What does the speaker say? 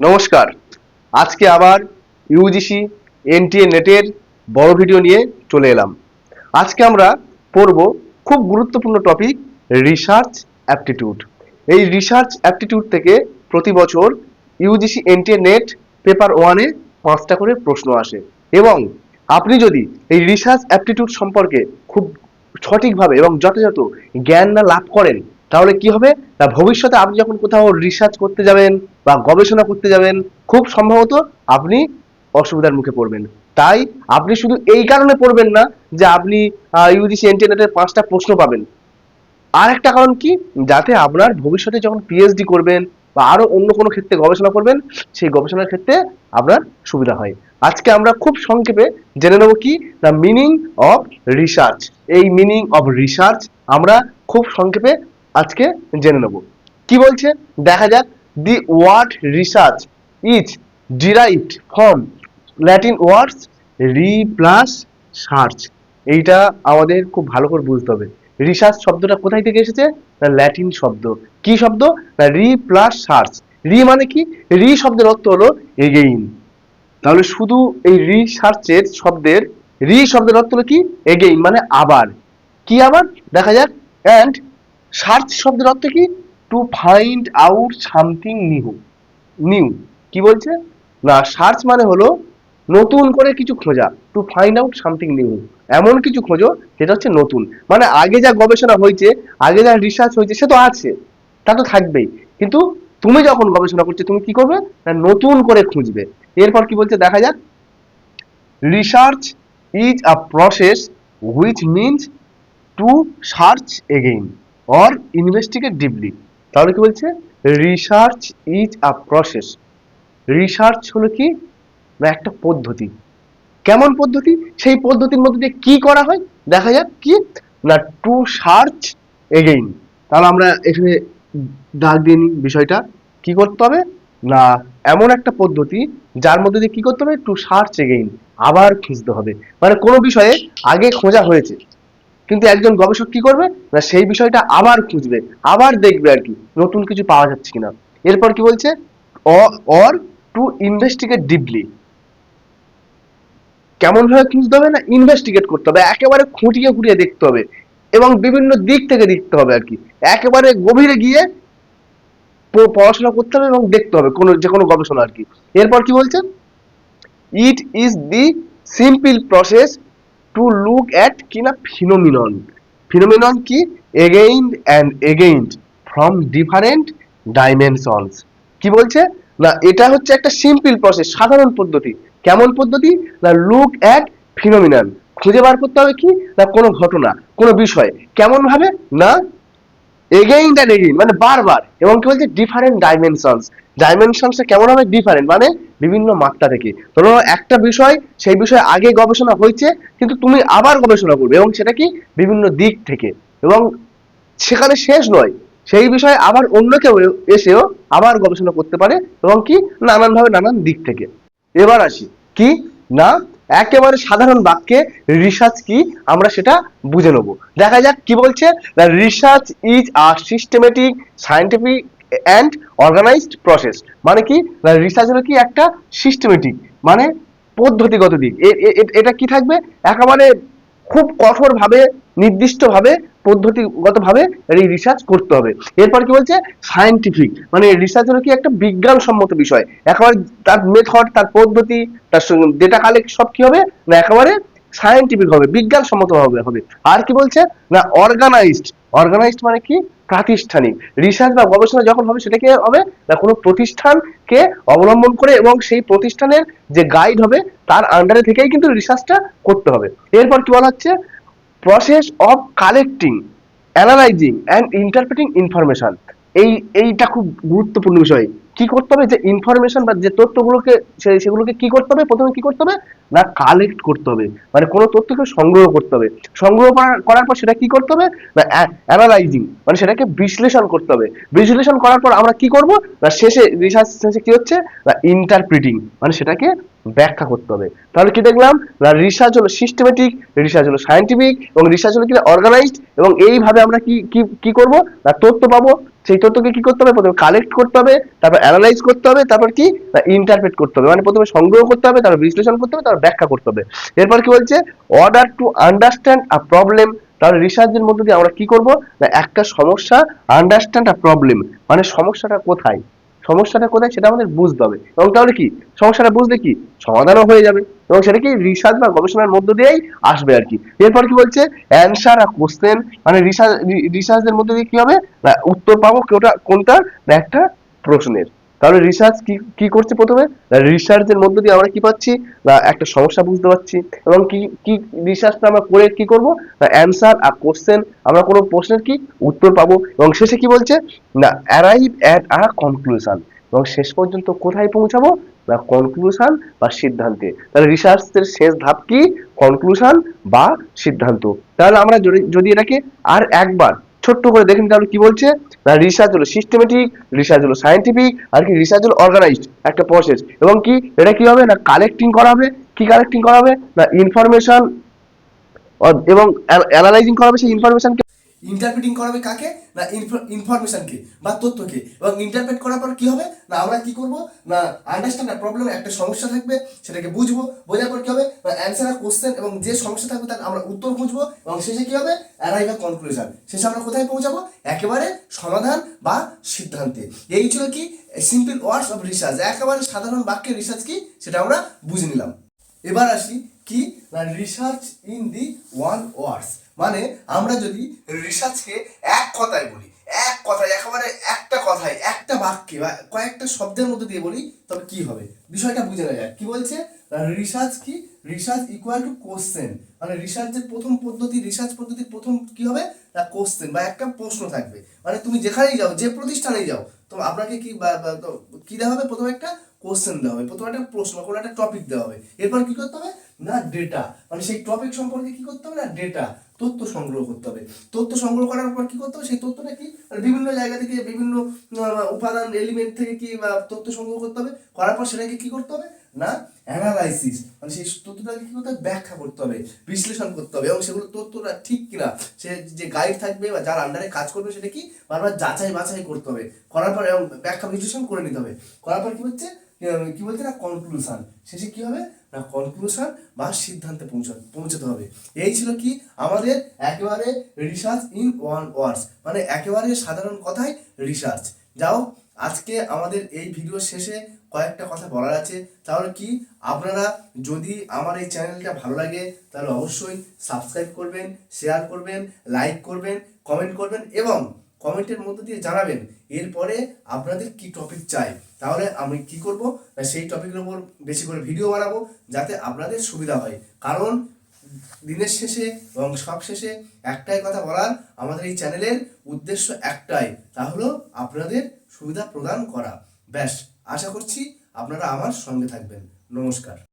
নমস্কার। আজকে আবার ইউজিসি এনটিএ নেটের বড় ভিডিও নিয়ে চলে এলাম। আজকে আমরা পড়ব খুব গুরুত্বপূর্ণ টপিক, রিসার্চ অ্যাপটিটিউড। এই রিসার্চ অ্যাপটিটিউড থেকে প্রতি বছর ইউজিসি এনটিএ নেট পেপার 1-এ 5টা করে প্রশ্ন আসে এবং আপনি যদি এই রিসার্চ অ্যাপটিটিউড সম্পর্কে খুব সঠিকভাবে এবং যথাযথ জ্ঞান না লাভ করেন, তাহলে কি হবে না, ভবিষ্যতে আপনি যখন কোথাও রিসার্চ করতে যাবেন বা গবেষণা করতে যাবেন, খুব সম্ভবত আপনি অসুবিধার মুখে পড়বেন। তাই আপনি শুধু এই কারণে পড়বেন না যে আপনি ইউজিসি এনটিএ 5টা প্রশ্ন পাবেন। আর একটা কারণ কি, যাতে আপনার ভবিষ্যতে যখন পিএইচডি করবেন বা আরো অন্য কোনো ক্ষেত্রে গবেষণা করবেন, সেই গবেষণার ক্ষেত্রে আপনার সুবিধা হয়। আজকে আমরা খুব সংক্ষেপে জেনে নেব কি দ্য মিনিং অফ রিসার্চ। এই মিনিং অফ রিসার্চ আমরা খুব সংক্ষেপে আজকে জেনে নেব। কি বলছে দেখা যাক। The word research is derived from Latin words re plus search. এইটা আমাদের খুব ভালো করে বুঝতে হবে। রিসার্চ শব্দটা কোথায় থেকে এসেছে না, ল্যাটিন শব্দ। কি শব্দ না, রি প্লাস সার্চ। রি মানে কি, রি শব্দের অর্থ হলো এগেইন। তাহলে শুধু এই রিসার্চের শব্দের রি শব্দের অর্থ হলো কি, এগেইন মানে আবার। কি আবার দেখা যাক। অ্যান্ড সার্চ শব্দের অর্থ কি, to find out something new. New কি বলছে না, সার্চ মানে হলো নতুন করে কিছু খোঁজা। To find out something new, এমন কিছু খোঁজো যেটা হচ্ছে নতুন। মানে আগে যা গবেষণা হয়েছে, আগে যা রিসার্চ হয়েছে সে তো আছে, তা তো থাকবেই, কিন্তু তুমি যখন গবেষণা করছো তুমি কি করবে না, নতুন করে খুঁজবে। এরপর কি বলছে দেখা যাক। Research is a process which means to search again or investigate deeply. তাহলে কি বলছে, research is a process. Research হলো কি না, একটা পদ্ধতি। কেমন পদ্ধতি, সেই পদ্ধতির মধ্যে দিয়ে কি করা হয় দেখা যাক। কি না, টু সার্চ এগেইন। তাহলে আমরা এখানে দাগ দিয়ে নিই বিষয়টা। কি করতে হবে না, এমন একটা পদ্ধতি যার মধ্যে দিয়ে কি করতে হবে, টু সার্চ এগেইন, আবার খুঁজতে হবে। মানে কোনো বিষয়ে আগে খোঁজা হয়েছে, কিন্তু একজন গবেষক কি করবে না, সেই বিষয়টা আবার খুঁজবে, আবার দেখবে আর কি নতুন কিছু পাওয়া যাচ্ছে কিনা। এরপর কি বলছে, অর টু ইনভেস্টিগেট ডিপলি। কেমন ভাবে খুঁজতে হবে না, ইনভেস্টিগেট করতে হবে, একেবারে খুঁটিয়ে খুঁটিয়ে দেখতে হবে এবং বিভিন্ন দিক থেকে দেখতে হবে আর কি। একেবারে গভীরে গিয়ে পড়াশোনা করতে হবে এবং দেখতে হবে কোনো যে কোনো গবেষণা আর কি। এরপর কি বলছে, it is the simple process to look at কি না, ফিনোমিনন। ফিনোমিনন কি, again and again from different dimensions. কি বলছে না, এটা হচ্ছে একটা সিম্পল প্রসেস, সাধারণ পদ্ধতি। কেমন পদ্ধতি না, লুক অ্যাট ফিনোমিনন, খুঁজে বার করতে হবে কি না, কোনো ঘটনা কোনো বিষয় কেমন ভাবে না, এগেইন অ্যান্ড এগেইন মানে বারবার, এবং কি বলছে ডিফারেন্ট ডাইমেনশনস। ডাইমেনশনসটা কেমন হবে, ডিফারেন্ট মানে বিভিন্ন মাত্রা থেকে। ধরো একটা বিষয়, সেই বিষয়ে আগে গবেষণা হয়েছে কিন্তু তুমি আবার গবেষণা করবে, এবং সেটা কি বিভিন্ন দিক থেকে, এবং সেখানে শেষ নয়, সেই বিষয়ে আবার অন্য কেউ এসেও আবার গবেষণা করতে পারে, এবং কি নানানভাবে নানান দিক থেকে। এবার আসি কি না, একেবারে সাধারণ বাক্যে রিসার্চ কি আমরা সেটা বুঝে নেব। দেখা যাক কি বলছে, research is a systematic scientific and organized process. মানে কি না, রিসার্চ হলো কি একটা সিস্টেমেটিক মানে পদ্ধতিগত দিক। এটা কি থাকবে, একেবারে খুব কঠোর ভাবে নির্দিষ্ট ভাবে পদ্ধতিগত ভাবে এই রিসার্চ করতে হবে। এরপর কি বলছে, সায়েন্টিফিক মানে রিসার্চ হলো কি একটা বিজ্ঞানসম্মত বিষয়, একেবারে তার মেথড তার পদ্ধতি তার ডেটা কালেক্ট সব কি হবে না, একেবারে সায়েন্টিফিক হবে, বিজ্ঞানসম্মত হবে। আর কি বলছে না, অর্গানাইজড। অর্গানাইজড মানে কি, প্রাতিষ্ঠানিক। রিসার্চ বা গবেষণা যখন হবে সেটা কি হবে না, কোনো প্রতিষ্ঠানকে অবলম্বন করে এবং সেই প্রতিষ্ঠানের যে গাইড হবে তার আন্ডারে থেকেই কিন্তু রিসার্চটা করতে হবে। এরপর কি বলা হচ্ছে, process of collecting analysing and interpreting information. এইটা খুব গুরুত্বপূর্ণ বিষয়। কি করতে হবে, যে ইনফরমেশন বা যে তথ্যগুলোকে সেগুলোকে কি করতে হবে, প্রথমে কি করতে হবে না, কালেক্ট করতে হবে, মানে কোনো তথ্যকে সংগ্রহ করতে হবে। সংগ্রহ করার পর সেটা কি করতে হবে না, অ্যানালাইজিং মানে সেটাকে বিশ্লেষণ করতে হবে। বিশ্লেষণ করার পর আমরা কি করব না, শেষে রিসার্চ শেষে কি হচ্ছে না, ইন্টারপ্রিটিং মানে সেটাকে ব্যাখ্যা করতে হবে। তাহলে কি দেখলাম না, রিসার্চ হলো সিস্টেমেটিক, রিসার্চ হলো সায়েন্টিফিক, এবং রিসার্চ হলো কি অর্গানাইজড, এবং এইভাবে আমরা কি কি কি করব না, তথ্য পাবো, সেই তথ্যকে কি করতে হবে, প্রথমে কালেক্ট করতে হবে, তারপর অ্যানালাইজ করতে হবে, তারপর কি ইন্টারপ্রেট করতে হবে, মানে প্রথমে সংগ্রহ করতে হবে, তারপর বিশ্লেষণ করতে হবে, তারপর ব্যাখ্যা করতে হবে। এরপর কি বলছে, order to understand a problem, তাহলে রিসার্চের মধ্যে দিয়ে আমরা কি করব না একটা সমস্যা, আন্ডারস্ট্যান্ড আ প্রবলেম মানে সমস্যাটা কোথায়, সমস্যাটা কোথায় সেটা আমাদের বুঝতে হবে, এবং তাহলে কি সমস্যাটা বুঝলে কি সমাধানও হয়ে যাবে, এবং সেটা কি রিসার্চ বা গবেষণার মধ্য দিয়েই আসবে আর কি। এরপর কি বলছে, অ্যানসার আ কোশ্চেন, মানে রিসার্চের মধ্যে দিয়ে কি হবে না উত্তর পাবো কোনটা কোনটা না একটা প্রশ্নের। তাহলে রিসার্চ কি কি করছে, প্রথমে রিসার্চের মধ্য দিয়ে আমরা কি পাচ্ছি না একটা সমস্যা বুঝতে পারছি, এবং কি কি রিসার্চটা আমরা করে কি করব না অ্যানসার আর কোশ্চেন, আমরা কোনো প্রশ্নের কি উত্তর পাবো, এবং শেষে কি বলছে না অ্যারাইভ অ্যাট আ কনক্লুশন, এবং শেষ পর্যন্ত কোথায় পৌঁছাবো না কনক্লুশন বা সিদ্ধান্তে। তাহলে রিসার্চের শেষ ধাপ কি কনক্লুশন বা সিদ্ধান্ত। তাহলে আমরা যদি এটাকে আর একবার ছোট্ট করে দেখেন তাহলে কি বলছে না রিসার্চ হলো সিস্টেমেটিক, রিসার্চ হলো সায়েন্টিফিক, আর কি রিসার্চ হলো অর্গানাইজড একটা প্রসেস, এবং কি এটা কি হবে না কালেক্টিং করা হবে, কি কালেক্টিং করা হবে না ইনফরমেশন, এবং অ্যানালাইজিং করা হবে সেই ইনফরমেশনকে, ইন্টারপ্রেটিং করা হবে কাকে না ইনফরমেশনকে বা তথ্যকে, এবং ইন্টারপ্রেট করার পর কি হবে না আমরা কি করব না আন্ডারস্ট্যান্ড প্রবলেম, একটা সমস্যা থাকবে সেটাকে বুঝবো, বোঝার পর কি হবে না অ্যান্সার আর কোশ্চেন, এবং যে সমস্যা থাকবে তার আমরা উত্তর বুঝবো, এবং শেষে কি হবে অ্যারাইভ আ কনক্লুশন, শেষে আমরা কোথায় পৌঁছাবো একেবারে সমাধান বা সিদ্ধান্তে। এই ছিল কি সিম্পল ওয়ার্ডস অফ রিসার্চ, একেবারে সাধারণ বাক্যের রিসার্চ কি সেটা আমরা বুঝে নিলাম। এবার আসি কি না রিসার্চ ইন দি ওয়ান ওয়ার্ডস, মানে আমরা যদি রিসার্চকে এক কথায় বলি, এক কথায় একেবারে একটা কথায় একটা বাক্যে বা কয়েকটা শব্দের মধ্যে দিয়ে বলি তবে কি হবে বিষয়টা বুঝে নেওয়া যায়। কি বলছে রিসার্চ কি রিসার্চ ইকুয়াল টু কোশ্চেন, মানে রিসার্চের প্রথম পদ্ধতি, রিসার্চ পদ্ধতির প্রথম কি হবে না কোশ্চেন বা একটা প্রশ্ন থাকবে, মানে তুমি যেখানেই যাও যে প্রতিষ্ঠানেই যাও তো আপনাকে কি কি দেওয়া হবে, প্রথমে একটা কোশ্চেন দেওয়া হবে, প্রথমে একটা প্রশ্ন কোনো একটা টপিক দেওয়া হবে, এরপর কি করতে হবে না ডেটা, মানে সেই টপিক সম্পর্কে কি করতে হবে না ডেটা তথ্য সংগ্রহ করতে হবে, তথ্য সংগ্রহ করার পর কি করতে হবে সেই তথ্যটা কি মানে বিভিন্ন জায়গা থেকে বিভিন্ন উপাদান এলিমেন্ট থেকে কি তথ্য সংগ্রহ করতে হবে, করার পর সেটাকে কি করতে হবে না অ্যানালাইসিস, মানে সেই তথ্যটাকে কি করতে হবে ব্যাখ্যা করতে হবে, বিশ্লেষণ করতে হবে, এবং সেগুলো তথ্যটা ঠিক কিনা সে যে গাইড থাকবে বা যার আন্ডারে কাজ করবে সেটা কি বারবার যাচাই বাছাই করতে হবে, করার পর এবং ব্যাখ্যা বিশ্লেষণ করে নিতে হবে, করার পর কি হচ্ছে কি বলছে না কনক্লুশন, শেষে কি হবে না কনক্লুশন বা সিদ্ধান্তে পৌঁছাতে হবে। এই ছিল কি আমাদের একেবারে রিসার্চ ইন ওয়ান ওয়ার্ডস, মানে একেবারে সাধারণ কথায় রিসার্চ। যাও আজকে আমাদের এই ভিডিও শেষে কয়েকটা কথা বলার আছে, তাহলে কি আপনারা যদি আমার এই চ্যানেলটা ভালো লাগে তাহলে অবশ্যই সাবস্ক্রাইব করবেন, শেয়ার করবেন, লাইক করবেন, কমেন্ট করবেন, এবং কমেন্টের মধ্যে দিয়ে জানাবেন এরপরে আপনাদের কি টপিক চাই, তাহলে আমি কি করব না সেই টপিকের উপর বেশি করে ভিডিও বানাবো যাতে আপনাদের সুবিধা হয়। কারণ দিনের শেষে এবং সব শেষে একটাই কথা বলার, আমাদের এই চ্যানেলের উদ্দেশ্য একটাই, তা হলো আপনাদের সুবিধা প্রদান করা। ব্যাস, আশা করছি আপনারা আমার সঙ্গে থাকবেন। নমস্কার।